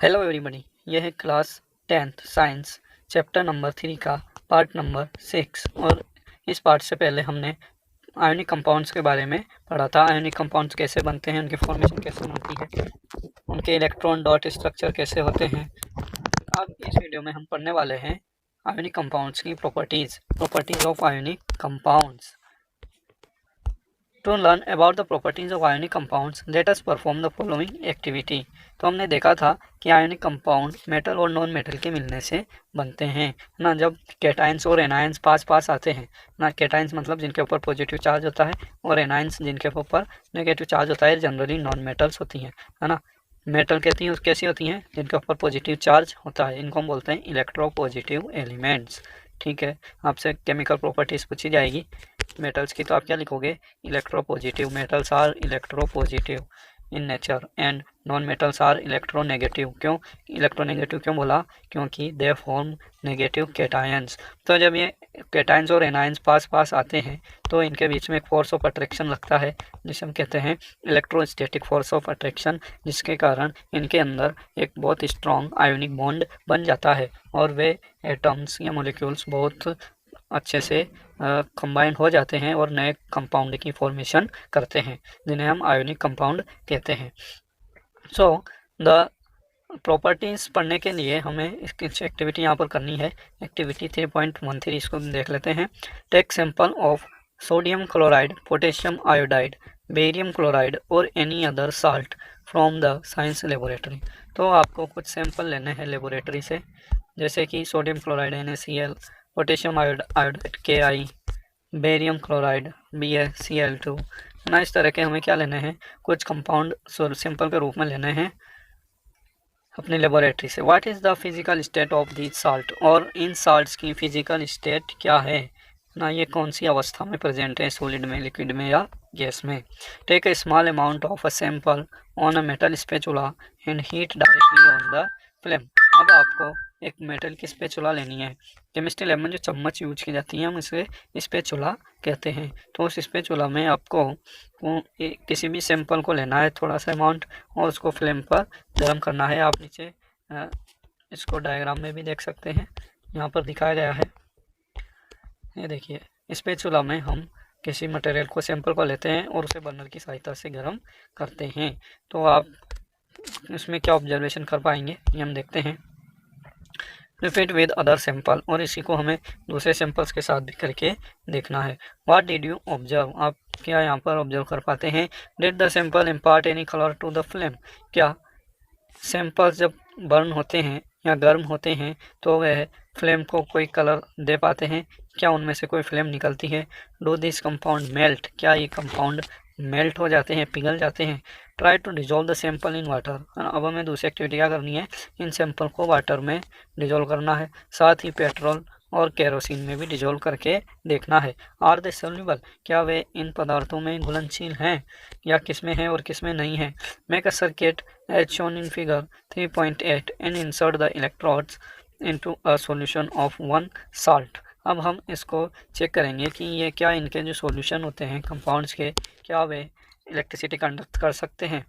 Hello everybody, यह है class 10th science chapter number 3 का पार्ट नंबर 6। और इस पार्ट से पहले हमने आयोनिक कंपाउंड्स के बारे में पढ़ा था। आयोनिक कंपाउंड्स कैसे बनते हैं, उनकी फॉर्मेशन कैसे होती है, उनके इलेक्ट्रॉन डॉट स्ट्रक्चर कैसे होते हैं। अब इस वीडियो में हम पढ़ने वाले हैं आयोनिक कंपाउंड्स की properties of ionic compounds. To learn about the properties of ionic compounds, let us perform the following activity। तो हमने देखा था कि आयोनिक कंपाउंड मेटल और नॉन मेटल के मिलने से बनते हैं ना। जब कैटाइंस और एनायंस पास पास आते हैं ना, कैटाइंस मतलब जिनके ऊपर पॉजिटिव चार्ज होता है और एनायंस जिनके ऊपर नेगेटिव चार्ज होता है, जनरली नॉन मेटल्स होती हैं, है ना। मेटल कहती हैं कैसी होती हैं, जिनके ऊपर पॉजिटिव चार्ज होता है, इनको हम बोलते हैं इलेक्ट्रोपॉजिटिव एलिमेंट्स। ठीक है, आपसे केमिकल प्रॉपर्टीज पूछी जाएगी मेटल्स की, तो आप क्या लिखोगे, electropositive. Metals are electropositive in nature and non metals are electronegative. क्यों इलेक्ट्रोनेगेटिव क्यों बोला, क्योंकि दे फॉर्म नेगेटिव कैटायंस। तो जब ये कैटायंस और एनायंस पास पास आते हैं तो इनके बीच में एक फोर्स ऑफ अट्रैक्शन लगता है, जिसे हम कहते हैं इलेक्ट्रोस्टैटिक फोर्स ऑफ अट्रैक्शन, जिसके कारण इनके अंदर एक बहुत स्ट्रॉन्ग आयोनिक बॉन्ड बन जाता है और वे एटम्स या मॉलिक्यूल्स बहुत अच्छे से कंबाइन हो जाते हैं और नए कंपाउंड की फॉर्मेशन करते हैं, जिन्हें हम आयोनिक कंपाउंड कहते हैं। सो द प्रॉपर्टीज पढ़ने के लिए हमें इसकी एक्टिविटी यहाँ पर करनी है। एक्टिविटी 3.13 इसको देख लेते हैं। Take sample of sodium chloride, potassium iodide, barium chloride और any other salt from the science laboratory. तो आपको कुछ सैंपल लेने हैं लेबोरेटरी से, जैसे कि sodium chloride NaCl, potassium iodide Ki, barium chloride BaCl2 ना। इस तरह के हमें क्या लेने हैं, कुछ कंपाउंड सैंपल के रूप में लेने हैं अपनी लेबोरेटरी से। What is the physical state of this salt, और इन साल्ट्स की फिजिकल स्टेट क्या है ना, ये कौन सी अवस्था में प्रेजेंट है, सॉलिड में, लिक्विड में या गैस में। Take a small amount of a sample on a metal spatula and heat directly on the flame. अब आपको एक मेटल की स्पैचुला लेनी है। केमिस्ट्री लैब में जो चम्मच यूज की जाती है हम इसे स्पैचुला कहते हैं। तो उस स्पैचुला में आपको किसी भी सैंपल को लेना है, थोड़ा सा अमाउंट, और उसको फ्लेम पर गर्म करना है। आप नीचे इसको डायग्राम में भी देख सकते हैं, यहाँ पर दिखाया गया है। ये देखिए, स्पैचुला में हम किसी मटेरियल को, सैंपल को लेते हैं और उसे बर्नर की सहायता से गर्म करते हैं। तो आप इसमें क्या ऑब्जर्वेशन कर पाएंगे, ये हम देखते हैं। रिपीट विद अदर सैंपल, और इसी को हमें दूसरे सैंपल्स के साथ भी करके देखना है। व्हाट डिड यू ऑब्जर्व, आप क्या यहाँ पर ऑब्जर्व कर पाते हैं। Did the sample impart any colour to the flame, क्या सैंपल्स जब बर्न होते हैं या गर्म होते हैं तो वह फ्लेम को कोई कलर दे पाते हैं, क्या उनमें से कोई फ्लेम निकलती है। डू दिस कंपाउंड मेल्ट, क्या ये कंपाउंड मेल्ट हो जाते हैं, पिघल जाते हैं। Try to dissolve the sample in water, अब हमें दूसरी एक्टिविटी क्या करनी है, इन सैंपल को वाटर में डिजोल्व करना है, साथ ही पेट्रोल और केरोसिन में भी डिजोल्व करके देखना है। आर दे सोल्यूबल, क्या वे इन पदार्थों में घुलनशील हैं या किस में है और किस में नहीं है। Make a circuit as shown in figure 3.8 and insert the electrodes into a solution of 1 salt. अब हम इसको चेक करेंगे कि ये क्या, इनके जो सॉल्यूशन होते हैं कंपाउंड्स के, क्या वे इलेक्ट्रिसिटी कंडक्ट कर सकते हैं।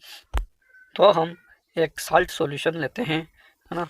तो हम एक साल्ट सॉल्यूशन लेते हैं, है ना,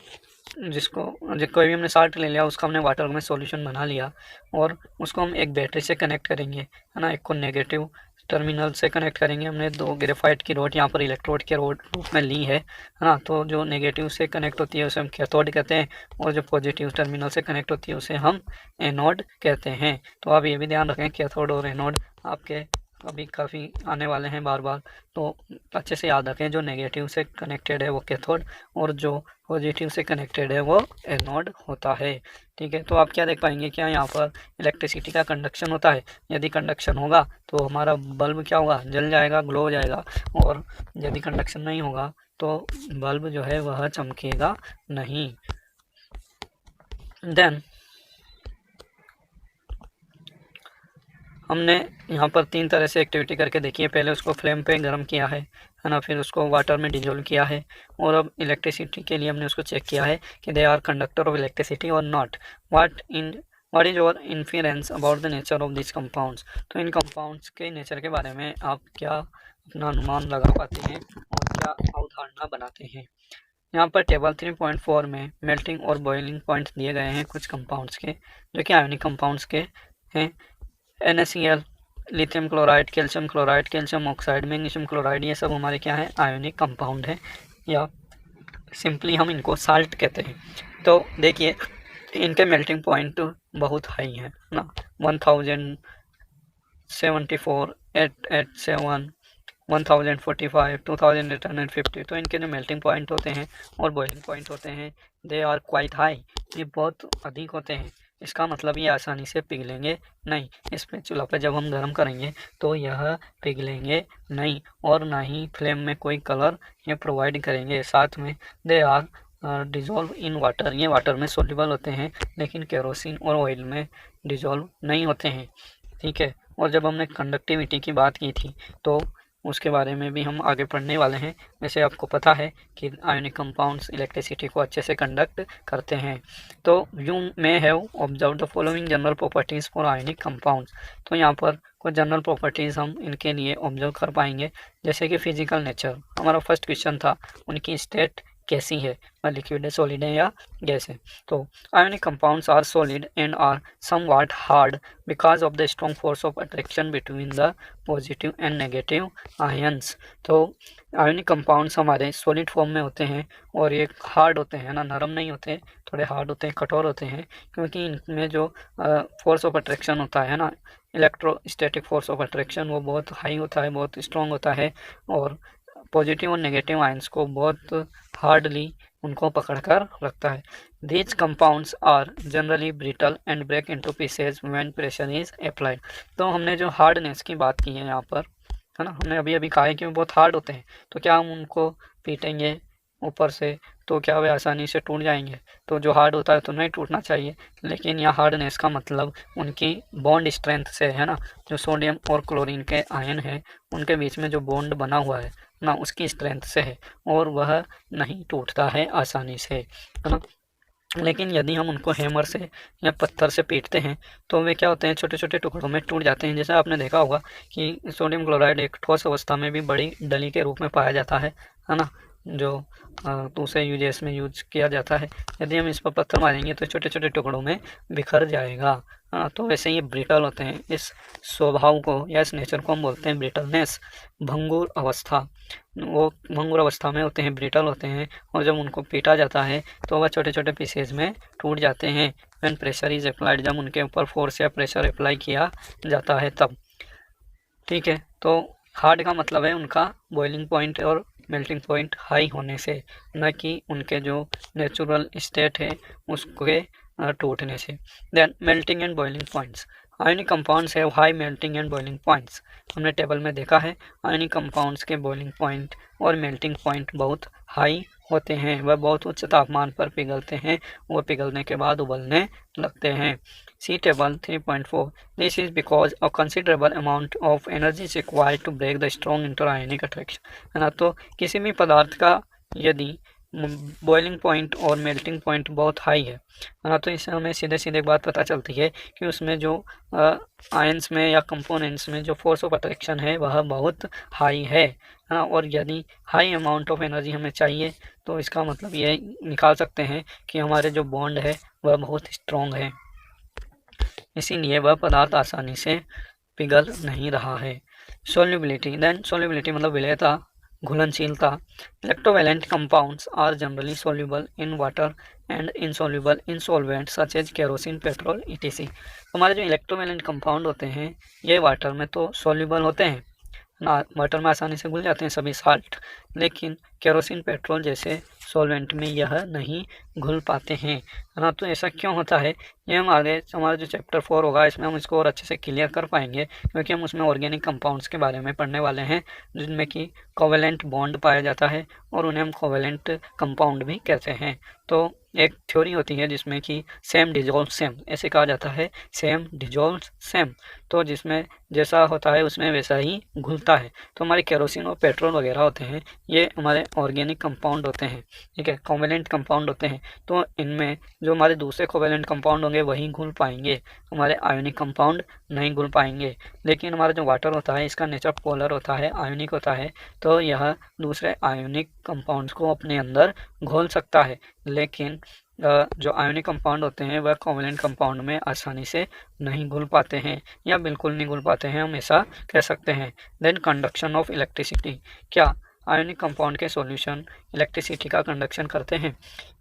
जिसको कोई भी हमने साल्ट ले लिया, उसका हमने वाटर में सॉल्यूशन बना लिया और उसको हम एक बैटरी से कनेक्ट करेंगे, है ना। एक को नेगेटिव टर्मिनल से कनेक्ट करेंगे। हमने 2 ग्रेफाइट की रोड यहाँ पर इलेक्ट्रोड के रोड रूप में ली है ना। तो जो नेगेटिव से कनेक्ट होती है उसे हम कैथोड कहते हैं, और जो पॉजिटिव टर्मिनल से कनेक्ट होती है उसे हम एनोड कहते हैं। तो आप ये भी ध्यान रखें, कैथोड और एनोड आपके अभी काफ़ी आने वाले हैं बार बार, तो अच्छे से याद रखें। जो नेगेटिव से कनेक्टेड है वो कैथोड और जो पॉजिटिव से कनेक्टेड है वो एनोड होता है। ठीक है, तो आप क्या देख पाएंगे, क्या यहाँ पर इलेक्ट्रिसिटी का कंडक्शन होता है। यदि कंडक्शन होगा तो हमारा बल्ब क्या होगा, जल जाएगा, ग्लो हो जाएगा, और यदि कंडक्शन नहीं होगा तो बल्ब जो है वह चमकेगा नहीं। देन हमने यहाँ पर 3 तरह से एक्टिविटी करके देखी है। पहले उसको फ्लेम पे गर्म किया है ना, फिर उसको वाटर में डिजोल्व किया है, और अब इलेक्ट्रिसिटी के लिए हमने उसको चेक किया है कि they are conductor of electricity और not. What is your inference about the nature of this compounds. तो इन कंपाउंड्स के नेचर के बारे में आप क्या अपना अनुमान लगा पाते हैं और क्या अवधारणा बनाते हैं। यहाँ पर टेबल 3.4 में मेल्टिंग और बॉइलिंग पॉइंट्स दिए गए हैं कुछ कंपाउंड्स के, जो कि आयोनिक कंपाउंड्स के हैं। NaCl, lithium chloride, calcium oxide, magnesium chloride, ये सब हमारे क्या है, आयोनिक कंपाउंड है, या सिंपली हम इनको साल्ट कहते हैं। तो देखिए इनके मेल्टिंग पॉइंट बहुत हाई है ना, 1074, 887, 1045, 2850। तो इनके जो मेल्टिंग पॉइंट होते हैं और बॉइलिंग पॉइंट होते हैं, दे आर क्वाइट हाई, ये बहुत अधिक होते हैं। इसका मतलब ये आसानी से पिघलेंगे नहीं। इस पे चूल्हा पर जब हम गर्म करेंगे तो यह पिघलेंगे नहीं, और ना ही फ्लेम में कोई कलर ये प्रोवाइड करेंगे। साथ में they are dissolve in water, ये वाटर में सोल्यूबल होते हैं, लेकिन केरोसिन और ऑयल में डिजोल्व नहीं होते हैं। ठीक है, और जब हमने कंडक्टिविटी की बात की थी तो उसके बारे में भी हम आगे पढ़ने वाले हैं। वैसे आपको पता है कि आयोनिक कंपाउंड्स इलेक्ट्रिसिटी को अच्छे से कंडक्ट करते हैं। तो you may have observe the following general properties for ionic compounds. तो यहाँ पर कुछ जनरल प्रॉपर्टीज़ हम इनके लिए ऑब्जर्व कर पाएंगे, जैसे कि फिजिकल नेचर। हमारा फर्स्ट क्वेश्चन था उनकी स्टेट कैसी है, लिक्विड है, सॉलिड है या गैस है। तो ionic compounds are solid and are somewhat hard because of the strong force of attraction between the positive and negative ions. तो आयोनिक कंपाउंड्स हमारे सॉलिड फॉर्म में होते हैं और ये हार्ड होते हैं ना, नरम नहीं होते, थोड़े हार्ड होते हैं, कठोर होते हैं, क्योंकि इनमें जो फोर्स ऑफ अट्रैक्शन होता है ना, इलेक्ट्रोस्टैटिक फोर्स ऑफ अट्रैक्शन, वो बहुत हाई होता है, बहुत स्ट्रॉन्ग होता है, और पॉजिटिव और नेगेटिव आयंस को बहुत हार्डली उनको पकड़कर रखता है। These compounds are generally brittle and break into pieces when pressure is applied। तो हमने जो हार्डनेस की बात की है यहाँ पर, है ना, हमने अभी अभी कहा है कि वो बहुत हार्ड होते हैं, तो क्या हम उनको पीटेंगे ऊपर से तो क्या वे आसानी से टूट जाएंगे? तो जो हार्ड होता है तो नहीं टूटना चाहिए, लेकिन यह हार्डनेस का मतलब उनकी बॉन्ड स्ट्रेंथ से है ना, जो सोडियम और क्लोरीन के आयन है उनके बीच में जो बॉन्ड बना हुआ है ना, उसकी स्ट्रेंथ से है, और वह नहीं टूटता है आसानी से, है ना। लेकिन यदि हम उनको हैमर से या पत्थर से पीटते हैं तो वे क्या होते हैं, छोटे छोटे टुकड़ों में टूट जाते हैं। जैसे आपने देखा होगा कि सोडियम क्लोराइड एक ठोस अवस्था में भी बड़ी डली के रूप में पाया जाता है ना, जो दूसरे यूजेस में यूज किया जाता है। यदि हम इस पर पत्थर मारेंगे तो छोटे छोटे टुकड़ों में बिखर जाएगा। हाँ, तो वैसे ये ब्रिटल होते हैं। इस स्वभाव को या इस नेचर को हम बोलते हैं ब्रिटलनेस, भंगुर अवस्था। वो भंगुर अवस्था में होते हैं, ब्रिटल होते हैं, और जब उनको पीटा जाता है तो वह छोटे छोटे पीसेज में टूट जाते हैं। व्हेन प्रेशर इज अप्लाइड, जब उनके ऊपर फोर्स या प्रेशर अप्लाई किया जाता है तब। ठीक है, तो हार्ड का मतलब है उनका बॉइलिंग पॉइंट और मेल्टिंग पॉइंट हाई होने से, न कि उनके जो नेचुरल स्टेट है उसके टूटने से। Then melting and boiling points. Ionic compounds have high melting and boiling points. हमने टेबल में देखा है आयोनिक कंपाउंड्स के बॉइलिंग पॉइंट और मेल्टिंग पॉइंट बहुत हाई होते हैं, वह बहुत उच्च तापमान पर पिघलते हैं और पिघलने के बाद उबलने लगते हैं। See table 3.4। This is because a considerable amount of energy is required to break the strong interionic attraction, है ना। तो किसी भी पदार्थ का यदि बॉइलिंग पॉइंट और मेल्टिंग पॉइंट बहुत हाई है ना, तो इससे हमें सीधे सीधे एक बात पता चलती है कि उसमें जो आयंस में या कंपोनेंट्स में जो फोर्स ऑफ अट्रैक्शन है वह बहुत हाई है ना। और यदि हाई अमाउंट ऑफ एनर्जी हमें चाहिए तो इसका मतलब ये निकाल सकते हैं कि हमारे जो बॉन्ड है वह बहुत स्ट्रॉन्ग है, इसीलिए वह पदार्थ आसानी से पिघल नहीं रहा है। सोल्युबिलिटी। देन सोल्युबिलिटी मतलब विलेयता, घुलनशीलता। Electrovalent compounds are generally soluble in water and insoluble in solvent such as kerosene, petrol, ETC. हमारे जो इलेक्ट्रोवैलेंट कंपाउंड होते हैं ये वाटर में तो सोल्यूबल होते हैं ना, वाटर में आसानी से घुल जाते हैं सभी साल्ट, लेकिन केरोसिन, पेट्रोल जैसे सॉल्वेंट में यह नहीं घुल पाते हैं, है ना। तो ऐसा क्यों होता है, ये हमारा जो चैप्टर 4 होगा इसमें हम इसको और अच्छे से क्लियर कर पाएंगे, क्योंकि हम उसमें ऑर्गेनिक कंपाउंड्स के बारे में पढ़ने वाले हैं जिनमें कि कोवेलेंट बॉन्ड पाया जाता है और उन्हें हम कोवेलेंट कंपाउंड भी कहते हैं। तो एक थ्योरी होती है जिसमें कि सेम डिजोल्व सेम, ऐसे कहा जाता है, सेम डिजोल्व सेम, तो जिसमें जैसा होता है उसमें वैसा ही घुलता है। तो हमारे केरोसिन और पेट्रोल वगैरह होते हैं ये हमारे ऑर्गेनिक कंपाउंड होते हैं, ठीक है, कोवेलेंट कंपाउंड होते हैं। तो इनमें जो हमारे दूसरे कोवेलेंट कंपाउंड होंगे होंगे वही घुल पाएंगे, हमारे आयोनिक कंपाउंड नहीं घुल पाएंगे। लेकिन हमारा जो वाटर होता है इसका नेचर पोलर होता है, आयोनिक होता है, तो यह दूसरे आयोनिक कंपाउंड्स को अपने अंदर घोल सकता है। लेकिन जो आयोनिक कंपाउंड होते हैं वह कोवलेंट कंपाउंड में आसानी से नहीं घुल पाते हैं या बिल्कुल नहीं घुल पाते हैं, हम ऐसा कह सकते हैं। देन कंडक्शन ऑफ इलेक्ट्रिसिटी, क्या आयोनिक कंपाउंड के सॉल्यूशन इलेक्ट्रिसिटी का कंडक्शन करते हैं?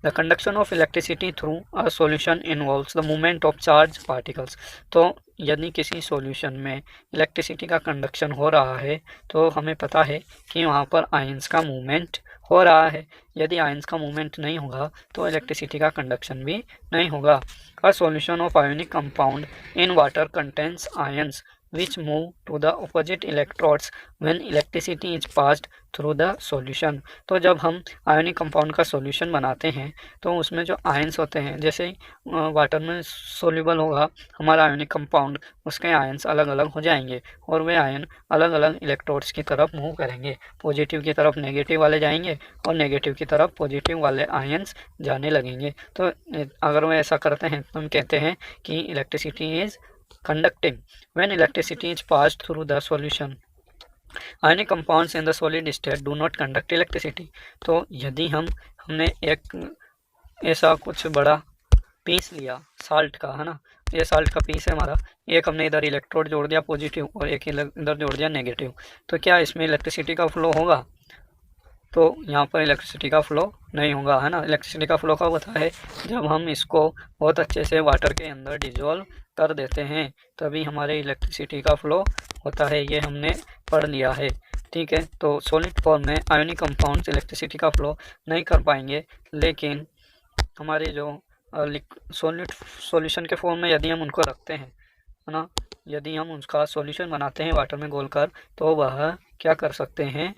The conduction of electricity through a solution involves the movement of charge particles. तो यदि किसी सॉल्यूशन में इलेक्ट्रिसिटी का कंडक्शन हो रहा है तो हमें पता है कि वहाँ पर आयंस का मूवमेंट हो रहा है। यदि आयंस का मूवमेंट नहीं होगा तो इलेक्ट्रिसिटी का कंडक्शन भी नहीं होगा। अ solution of ionic compound in water contains ions which move to the opposite electrodes when electricity is passed through the solution। तो जब हम आयोनिक कंपाउंड का सॉल्यूशन बनाते हैं तो उसमें जो आयंस होते हैं, जैसे वाटर में सोल्यूबल होगा हमारा आयोनिक कंपाउंड, उसके आयंस अलग अलग हो जाएंगे और वे आयन अलग अलग इलेक्ट्रोड्स की तरफ मूव करेंगे। पॉजिटिव की तरफ नेगेटिव वाले जाएंगे और नेगेटिव की तरफ पॉजिटिव वाले आयंस जाने लगेंगे। तो अगर वे ऐसा करते हैं तो हम कहते हैं कि electricity is conducting when electricity is passed through the solution। ionic compounds in the solid state do not conduct electricity। तो यदि हमने एक ऐसा कुछ बड़ा पीस लिया साल्ट का, है ना, ये साल्ट का पीस है हमारा, एक हमने इधर इलेक्ट्रोड जोड़ दिया पॉजिटिव और एक इधर जोड़ दिया नेगेटिव, तो क्या इसमें इलेक्ट्रिसिटी का फ्लो होगा? तो यहाँ पर इलेक्ट्रिसिटी का फ्लो नहीं होगा, है ना। इलेक्ट्रिसिटी का फ्लो कब होता है? जब हम इसको बहुत अच्छे से वाटर के अंदर डिजोल्व कर देते हैं तभी हमारे इलेक्ट्रिसिटी का फ्लो होता है, ये हमने पढ़ लिया है, ठीक है। तो सॉलिड फॉर्म में आयोनिक कंपाउंड्स इलेक्ट्रिसिटी का फ्लो नहीं कर पाएंगे, लेकिन हमारे जो सॉलिड सॉल्यूशन के फॉर्म में यदि हम उनको रखते हैं, है ना, यदि हम उसका सॉल्यूशन बनाते हैं वाटर में घोलकर, तो वह क्या कर सकते हैं?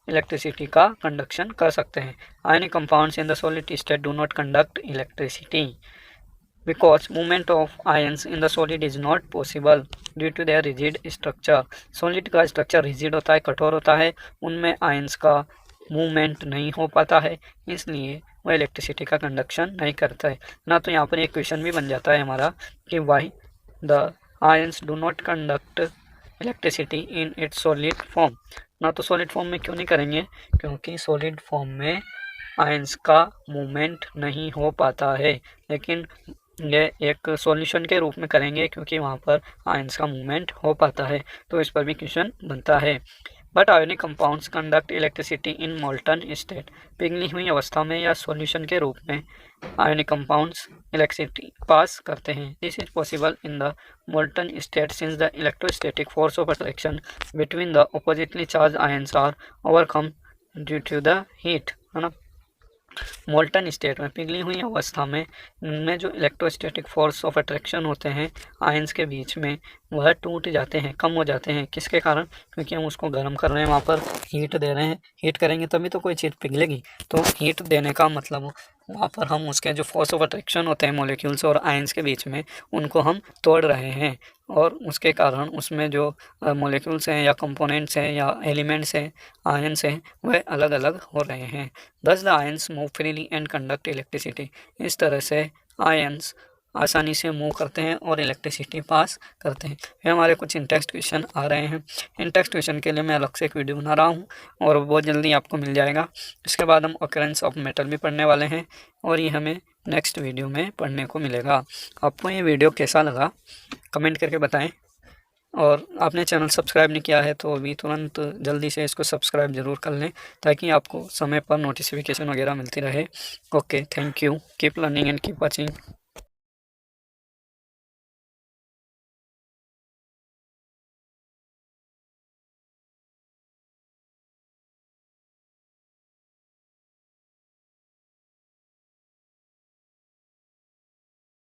इलेक्ट्रिसिटी का कंडक्शन कर सकते हैं। Ionic compounds in the solid state do not conduct electricity because movement of ions in the solid is not possible due to their rigid structure. Solid का स्ट्रक्चर रिजिड होता है, कठोर होता है, उनमें आयंस का मूवमेंट नहीं हो पाता है, इसलिए वह इलेक्ट्रिसिटी का कंडक्शन नहीं करता है ना। तो यहाँ पर एक क्वेश्चन भी बन जाता है हमारा कि why the ions do not conduct electricity in its solid form ना। तो सॉलिड फॉर्म में क्यों नहीं करेंगे? क्योंकि सॉलिड फॉर्म में आयंस का मूवमेंट नहीं हो पाता है, लेकिन ये एक सॉल्यूशन के रूप में करेंगे क्योंकि वहाँ पर आयंस का मूवमेंट हो पाता है, तो इस पर भी क्वेश्चन बनता है। But ionic compounds conduct electricity in molten state. पिघली हुई अवस्था में या सॉल्यूशन के रूप में आयोनिक कंपाउंड्स इलेक्ट्रिसिटी पास करते हैं। This is possible in the molten state since the electrostatic force of attraction between the oppositely charge ions are overcome due to the heat, है ना। मोल्टन स्टेट में, पिघली हुई अवस्था में, इनमें जो इलेक्ट्रोस्टैटिक फोर्स ऑफ अट्रैक्शन होते हैं आयंस के बीच में वह टूट जाते हैं, कम हो जाते हैं। किसके कारण? क्योंकि हम उसको गर्म कर रहे हैं, वहाँ पर हीट दे रहे हैं। हीट करेंगे तभी तो कोई चीज़ पिघलेगी, तो हीट देने का मतलब वहाँ पर हम उसके जो फोर्स ऑफ अट्रैक्शन होते हैं मॉलिक्यूल्स और आयंस के बीच में उनको हम तोड़ रहे हैं, और उसके कारण उसमें जो मॉलिक्यूल्स हैं या कंपोनेंट्स हैं या एलिमेंट्स हैं, आयंस हैं, वह अलग अलग हो रहे हैं। दस the ions move freely and conduct electricity. इस तरह से आयंस आसानी से मूव करते हैं और इलेक्ट्रिसिटी पास करते हैं। फिर हमारे कुछ इंटेक्स्ट क्वेश्चन आ रहे हैं। इंटेक्स्ट क्वेश्चन के लिए मैं अलग से एक वीडियो बना रहा हूँ और बहुत जल्दी आपको मिल जाएगा। इसके बाद हम ऑकरेंस ऑफ मेटल भी पढ़ने वाले हैं और ये हमें नेक्स्ट वीडियो में पढ़ने को मिलेगा। आपको ये वीडियो कैसा लगा कमेंट करके बताएं, और आपने चैनल सब्सक्राइब नहीं किया है तो अभी तुरंत जल्दी से इसको सब्सक्राइब ज़रूर कर लें ताकि आपको समय पर नोटिफिकेशन वगैरह मिलती रहे। Okay, thank you, keep learning and keep watching.